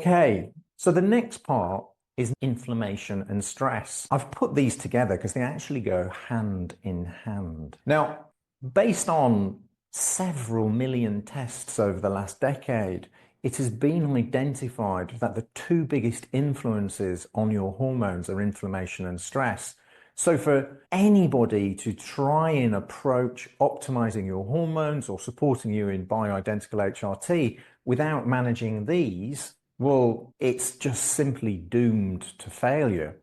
Okay, so the next part is inflammation and stress. I've put these together because they actually go hand in hand. Now, based on several million tests over the last decade, it has been identified that the two biggest influences on your hormones are inflammation and stress. So for anybody to try and approach optimizing your hormones or supporting you in bioidentical HRT without managing these, well, it's just simply doomed to failure.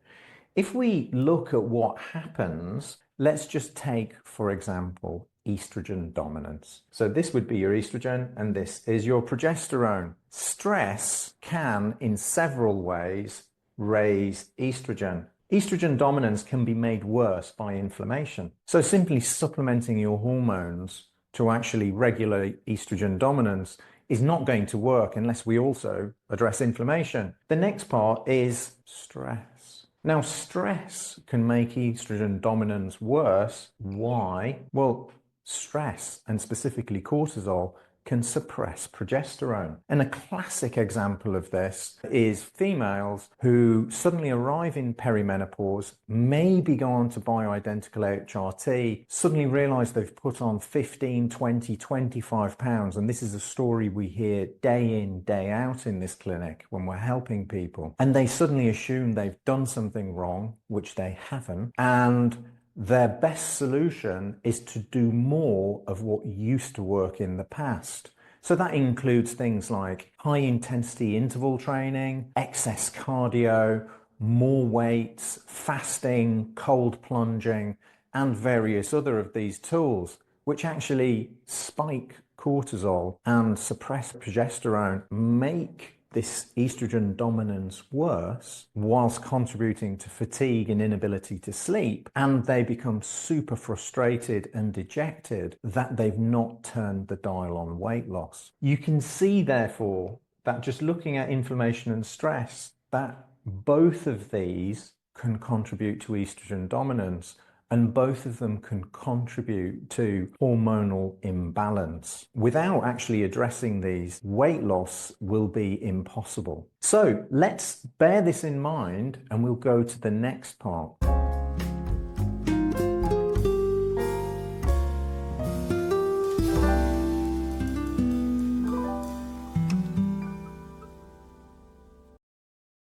If we look at what happens, let's just take, for example, estrogen dominance. So this would be your estrogen and this is your progesterone. Stress can, in several ways, raise estrogen. Estrogen dominance can be made worse by inflammation. So simply supplementing your hormones to actually regulate estrogen dominance is not going to work unless we also address inflammation. The next part is stress. Now, stress can make estrogen dominance worse. Why? Well, stress, and specifically cortisol, can suppress progesterone. And a classic example of this is females who suddenly arrive in perimenopause, maybe go on to bioidentical HRT, suddenly realize they've put on 15, 20, 25 pounds. And this is a story we hear day in, day out in this clinic when we're helping people. And they suddenly assume they've done something wrong, which they haven't. And their best solution is to do more of what used to work in the past. So that includes things like high intensity interval training, excess cardio, more weights, fasting, cold plunging, and various other of these tools, which actually spike cortisol and suppress progesterone, make this estrogen dominance worse whilst contributing to fatigue and inability to sleep, and they become super frustrated and dejected that they've not turned the dial on weight loss. You can see, therefore, that just looking at inflammation and stress, that both of these can contribute to estrogen dominance, and both of them can contribute to hormonal imbalance. Without actually addressing these, weight loss will be impossible. So let's bear this in mind and we'll go to the next part.